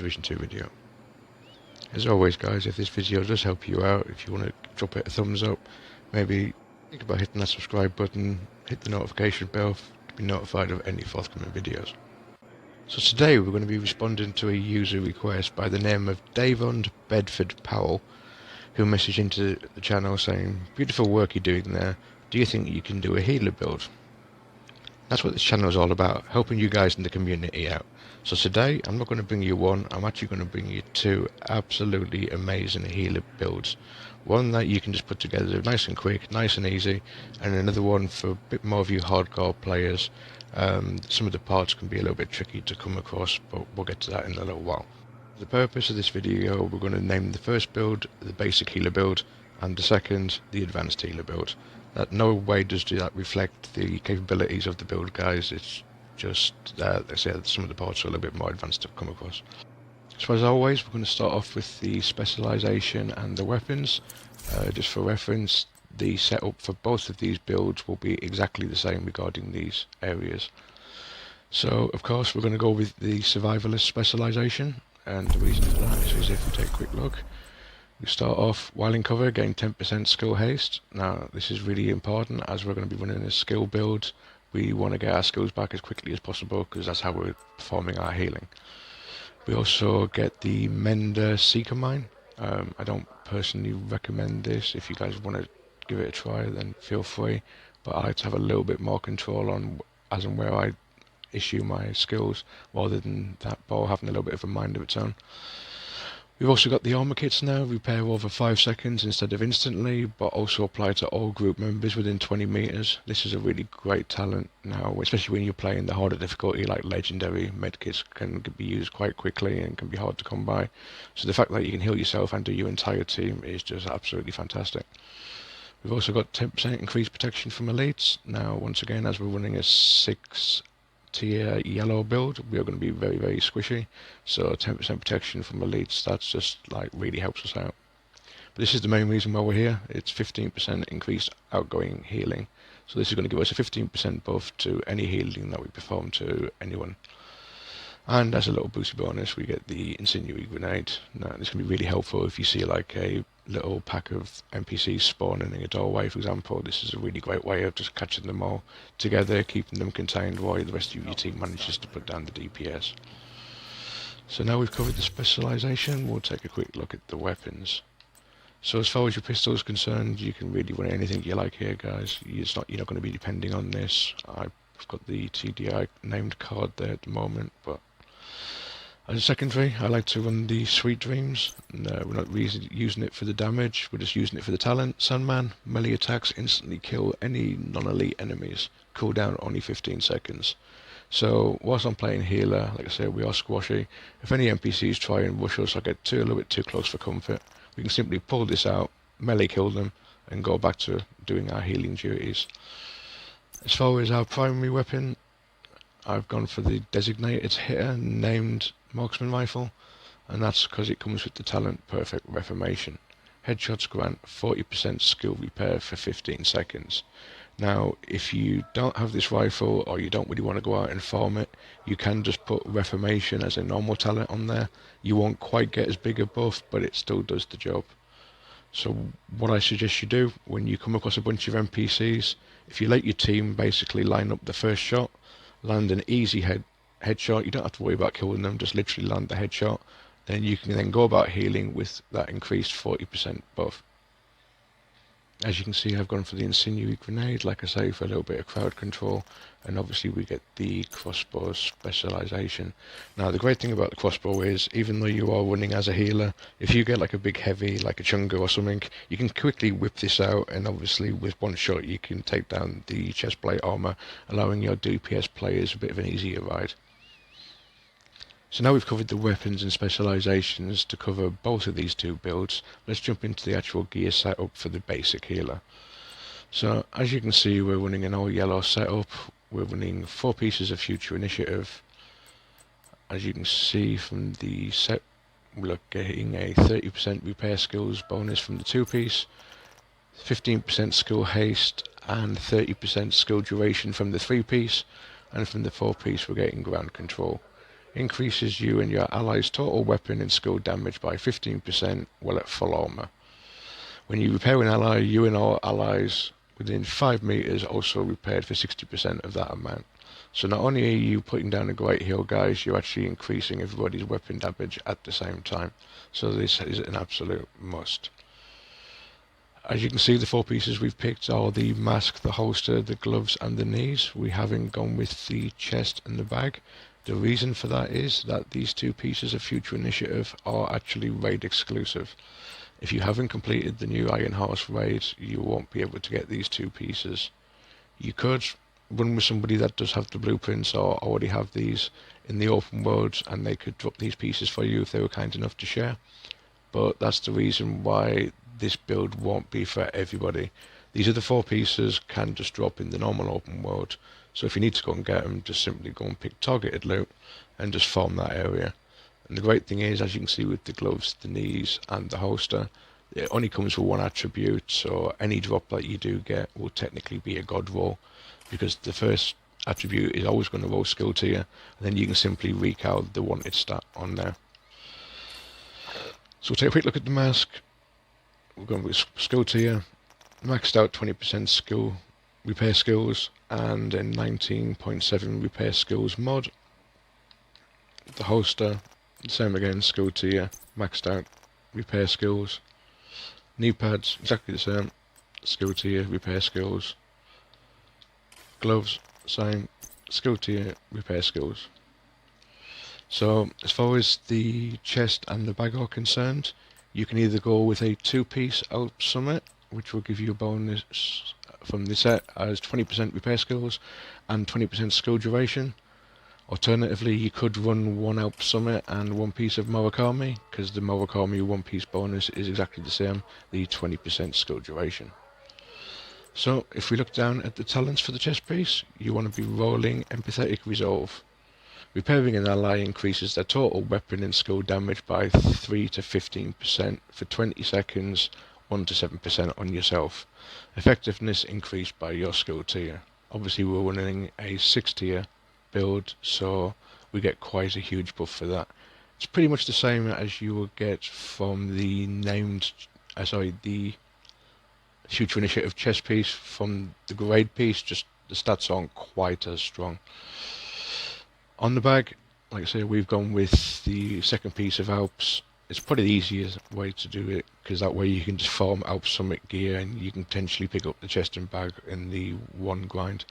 Division 2 video. As always guys, if this video does help you out, if you want to drop it a thumbs up, maybe think about hitting that subscribe button, hit the notification bell to be notified of any forthcoming videos. So today we're going to be responding to a user request by the name of Davon Bedford Powell, who messaged into the channel saying, "Beautiful work you're doing there, do you think you can do a healer build?" That's what this channel is all about, helping you guys in the community out. So today, I'm not going to bring you one, I'm actually going to bring you two absolutely amazing healer builds. One that you can just put together nice and quick, nice and easy, and another one for a bit more of you hardcore players. Some of the parts can be a little bit tricky to come across, but we'll get to that in a little while. For the purpose of this video, we're going to name the first build the basic healer build, and the second the advanced healer build. That no way does that reflect the capabilities of the build, guys. It's just like I said, some of the parts are a little bit more advanced to come across. So as always, we're going to start off with the specialization and the weapons. Just for reference, the setup for both of these builds will be exactly the same regarding these areas. So of course we're going to go with the survivalist specialization, and the reason for that is if we take a quick look, we start off while in cover, gain 10% skill haste. Now this is really important as we're going to be running a skill build. We want to get our skills back as quickly as possible because that's how we're performing our healing. We also get the Mender Seeker Mine. I don't personally recommend this. If you guys want to give it a try, then feel free, but I like to have a little bit more control on as and where I issue my skills, rather than that ball having a little bit of a mind of its own. We've also got the armor kits now, repair over 5 seconds instead of instantly, but also apply to all group members within 20 meters. This is a really great talent now, especially when you're playing the harder difficulty like legendary. Medkits can be used quite quickly and can be hard to come by. So the fact that you can heal yourself and do your entire team is just absolutely fantastic. We've also got 10% increased protection from elites. Now once again, as we're running a 6 tier yellow build, we are going to be very, very squishy, so 10% protection from elites, that's just like really helps us out. But this is the main reason why we're here. It's 15% increased outgoing healing, so this is going to give us a 15% buff to any healing that we perform to anyone. And as a little boosty bonus, we get the incendiary grenade. Now this can be really helpful if you see like a little pack of NPCs spawning in a doorway, for example. This is a really great way of just catching them all together, keeping them contained while the rest of your team manages to put down the DPS. So now we've covered the specialization, we'll take a quick look at the weapons. So as far as your pistol is concerned, you can really run anything you like here, guys. You're not going to be depending on this. I've got the TDI named card there at the moment, but as a secondary, I like to run the Sweet Dreams. We're not really using it for the damage, we're just using it for the talent. Sandman, melee attacks instantly kill any non-elite enemies. Cooldown only 15 seconds. So whilst I'm playing healer, like I said, we are squashy. If any NPCs try and rush us or get a little bit too close for comfort, we can simply pull this out, melee kill them, and go back to doing our healing duties. As far as our primary weapon, I've gone for the designated hitter named Marksman Rifle, and that's because it comes with the talent Perfect Reformation. Headshots grant 40% skill repair for 15 seconds. Now if you don't have this rifle or you don't really want to go out and farm it, you can just put Reformation as a normal talent on there. You won't quite get as big a buff, but it still does the job. So what I suggest you do when you come across a bunch of NPCs, if you let your team basically line up the first shot, land an easy headshot, you don't have to worry about killing them, just literally land the headshot, then you can then go about healing with that increased 40% buff. As you can see, I've gone for the incendiary grenade, like I say, for a little bit of crowd control, and obviously we get the crossbow specialization. Now the great thing about the crossbow is, even though you are running as a healer, if you get like a big heavy, like a chunga or something, you can quickly whip this out, and obviously with one shot you can take down the chestplate armor, allowing your DPS players a bit of an easier ride. So now we've covered the weapons and specializations to cover both of these two builds, let's jump into the actual gear setup for the basic healer. So as you can see, we're running an all yellow setup, we're running 4 pieces of future initiative. As you can see from the set, we're getting a 30% repair skills bonus from the 2-piece, 15% skill haste and 30% skill duration from the 3-piece, and from the 4-piece we're getting ground control. increases you and your allies' total weapon and skill damage by 15% while at full armor. When you repair an ally, you and all allies within 5 meters also repaired for 60% of that amount. So not only are you putting down a great heal, guys, you're actually increasing everybody's weapon damage at the same time. So this is an absolute must. As you can see, the 4 pieces we've picked are the mask, the holster, the gloves and the knees. We haven't gone with the chest and the bag. The reason for that is that these 2 pieces of Future Initiative are actually raid exclusive. If you haven't completed the new Iron Horse raid, you won't be able to get these 2 pieces. You could run with somebody that does have the blueprints or already have these in the open world, and they could drop these pieces for you if they were kind enough to share. But that's the reason why this build won't be for everybody. These other 4 pieces can just drop in the normal open world, so if you need to go and get them, just simply go and pick targeted loot and just farm that area. And the great thing is, as you can see with the gloves, the knees and the holster, it only comes with 1 attribute, so any drop that you do get will technically be a god roll, because the first attribute is always going to roll skill to you, and then you can simply wreak out the wanted stat on there. So we'll take a quick look at the mask. We're going with skill tier, maxed out 20% skill repair skills and a 19.7 repair skills mod. The holster, same again, skill tier, maxed out repair skills. Knee pads, exactly the same, skill tier, repair skills. Gloves, same, skill tier, repair skills. So as far as the chest and the bag are concerned, you can either go with a 2-piece Alp Summit, which will give you a bonus from the set as 20% repair skills and 20% skill duration. Alternatively, you could run 1 Alp Summit and 1 piece of Murakami, because the Murakami 1-piece bonus is exactly the same, the 20% skill duration. So if we look down at the talents for the chest piece, you want to be rolling Empathetic Resolve. Repairing an ally increases their total weapon and skill damage by 3 to 15% for 20 seconds, 1 to 7% on yourself. Effectiveness increased by your skill tier. Obviously we're running a 6 tier build, so we get quite a huge buff for that. It's pretty much the same as you will get from the the Future Initiative chest piece from the grade piece, just the stats aren't quite as strong. On the bag, like I say, we've gone with the 2nd piece of Alps. It's probably the easiest way to do it, because that way you can just farm Alp Summit gear and you can potentially pick up the chest and bag in the 1 grind.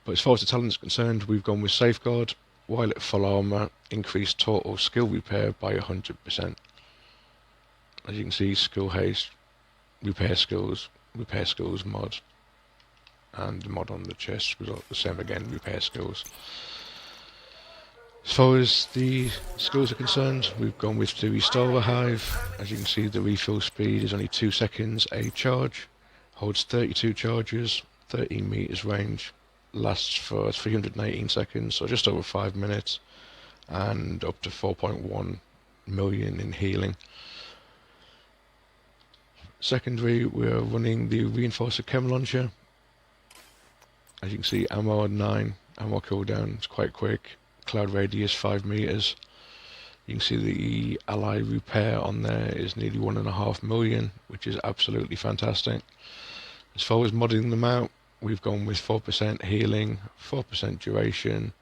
But as far as the talent is concerned, we've gone with Safeguard, while at full armor, increased total skill repair by 100%. As you can see, skill haste, repair skills mod, and the mod on the chest was the same again, repair skills. As far as the skills are concerned, we've gone with the Restore Hive. As you can see, the refill speed is only 2 seconds a charge, holds 32 charges, 13 meters range, lasts for 318 seconds, so just over 5 minutes, and up to 4.1 million in healing. Secondary, we're running the Reinforcer Chem Launcher. As you can see, ammo 9, ammo cooldown, it's quite quick. Cloud radius 5 meters. You can see the ally repair on there is nearly 1.5 million, which is absolutely fantastic. As far as modding them out, we've gone with 4% healing, 4% duration,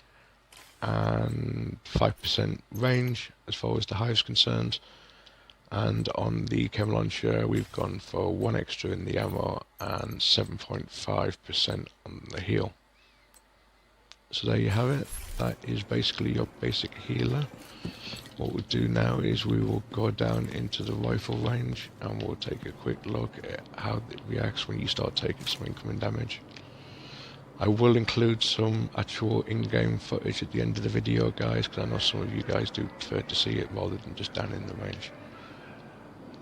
and 5% range as far as the hive's concerned. And on the Chem Launcher, we've gone for 1 extra in the ammo and 7.5% on the heal. So there you have it. That is basically your basic healer. What we'll do now is we will go down into the rifle range and we'll take a quick look at how it reacts when you start taking some incoming damage. I will include some actual in-game footage at the end of the video, guys, because I know some of you guys do prefer to see it rather than just down in the range.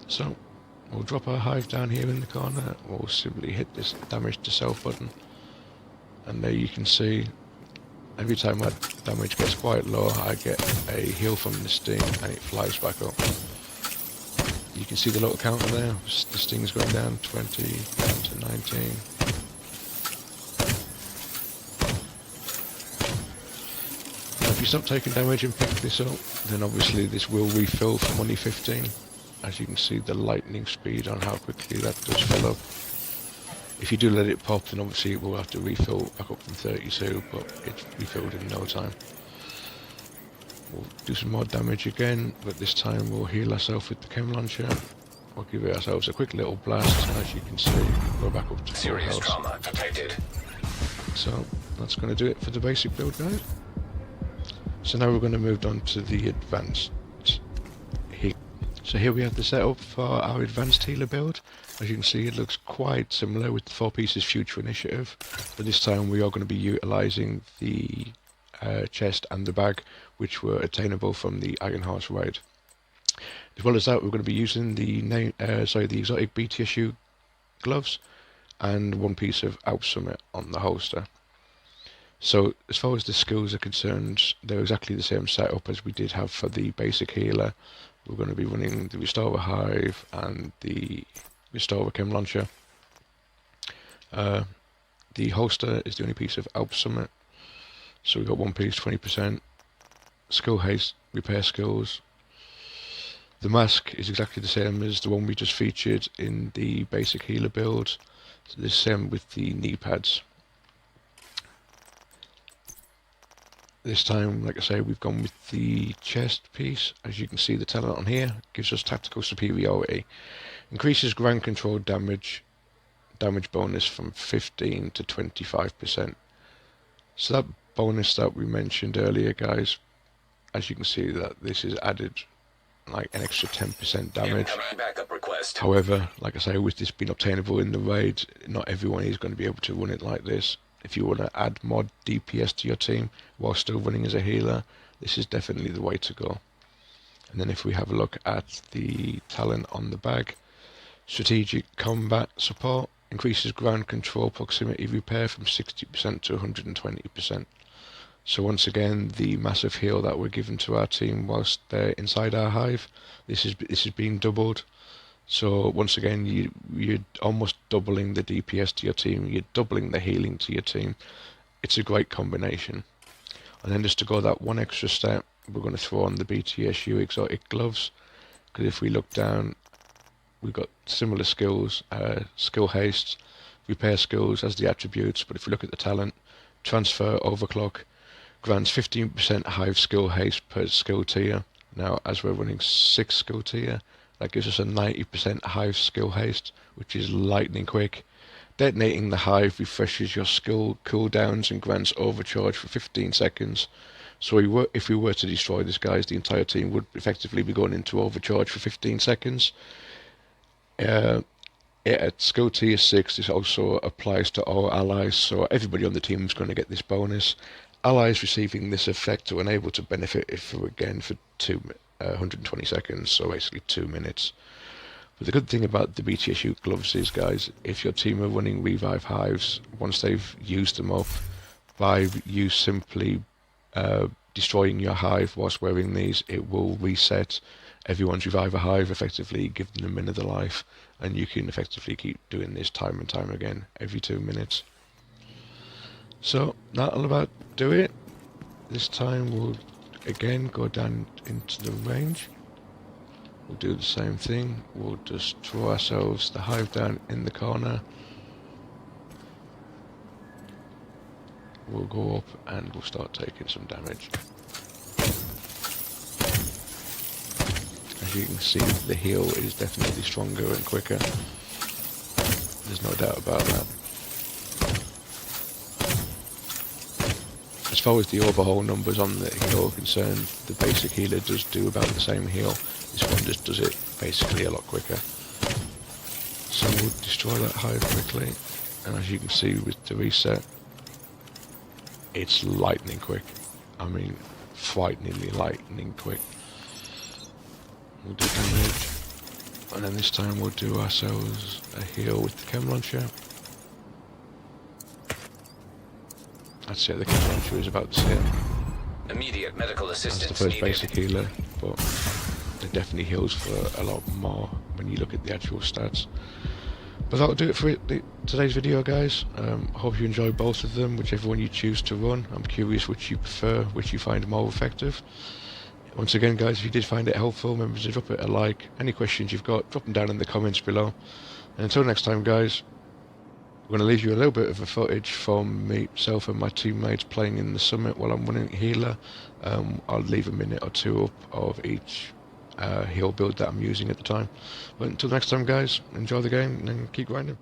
So we'll drop our hive down here in the corner. We'll simply hit this damage to self button, and there you can see every time my damage gets quite low, I get a heal from the sting and it flies back up. You can see the little counter there, the sting's going down 20, down to 19. if you stop taking damage and pick this up, then obviously this will refill from only 15. As you can see, the lightning speed on how quickly that does fill up. If you do let it pop, then obviously it will have to refill back up from 32, but it's refilled in no time. We'll do some more damage again, but this time we'll heal ourselves with the chem launcher. We'll give ourselves a quick little blast, and as you can see, go back up to full Serious health. trauma detected. So that's going to do it for the basic build guide. So now we're going to move on to the advanced heal. So here we have the setup for our advanced healer build. As you can see, it looks quite similar with the 4 pieces future initiative, but this time we are going to be utilising the chest and the bag, which were attainable from the Iron Horse raid. As well as that, we're going to be using the exotic BTSU gloves and 1 piece of Alp Summit on the holster. So as far as the skills are concerned, they're exactly the same setup as we did have for the basic healer. We're going to be running the Restore Hive and the Restore Chem Launcher. The holster is the only piece of Alp Summit. So we've got 1 piece, 20%. Skill Haste, Repair Skills. The mask is exactly the same as the one we just featured in the basic healer build. So the same with the knee pads. This time, like I say, we've gone with the chest piece. As you can see, the talent on here gives us tactical superiority. Increases ground control damage bonus from 15 to 25%. So that bonus that we mentioned earlier, guys, as you can see, that this is added like an extra 10% damage. Backup request. However, like I say, with this being obtainable in the raid, not everyone is going to be able to run it like this. If you want to add more DPS to your team while still running as a healer, this is definitely the way to go. And then if we have a look at the talent on the bag, strategic combat support increases ground control proximity repair from 60% to 120%. So once again, the massive heal that we're giving to our team whilst they're inside our hive, this is being doubled. So once again, you're almost doubling the DPS to your team, you're doubling the healing to your team. It's a great combination. And then just to go that one extra step, we're going to throw on the BTSU exotic gloves, because if we look down, we've got similar skills, skill haste, repair skills as the attributes, but if we look at the talent, transfer overclock grants 15% hive skill haste per skill tier. Now, as we're running 6 skill tier, that gives us a 90% hive skill haste, which is lightning quick. Detonating the hive refreshes your skill cooldowns and grants overcharge for 15 seconds. So if we were to destroy this, guys, the entire team would effectively be going into overcharge for 15 seconds. At skill tier 6, this also applies to all allies, so everybody on the team is going to get this bonus. Allies receiving this effect are unable to benefit for 120 seconds, so basically 2 minutes. But the good thing about the BTSU gloves is, guys, if your team are running revive hives, once they've used them up, by you simply destroying your hive whilst wearing these, it will reset everyone's reviver hive, effectively giving them another life, and you can effectively keep doing this time and time again every 2 minutes. So that'll about do it. This time we'll again go down into the range. We'll do the same thing. We'll just throw ourselves the hive down in the corner. We'll go up and we'll start taking some damage. As you can see, the heal is definitely stronger and quicker. There's no doubt about that. As far as the overhaul numbers on the heal are concerned, the basic healer does do about the same heal. This one just does it basically a lot quicker. So we'll destroy that hive quickly, and as you can see with the reset, it's lightning quick. I mean, frighteningly lightning quick. We'll do damage, and then this time we'll do ourselves a heal with the chem launcher. I'd say the chem launcher is about the same. Immediate medical assistance That's the first needed. basic healer, but it definitely heals for a lot more when you look at the actual stats. But that'll do it for today's video, guys. I hope you enjoy both of them, whichever one you choose to run. I'm curious which you prefer, which you find more effective. Once again, guys, if you did find it helpful, remember to drop it a like. Any questions you've got, drop them down in the comments below. And until next time, guys, I'm going to leave you a little bit of a footage from myself and my teammates playing in the summit while I'm running healer. I'll leave a minute or two up of each heal build that I'm using at the time. But until next time, guys, enjoy the game and keep grinding.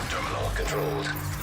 Terminal controlled.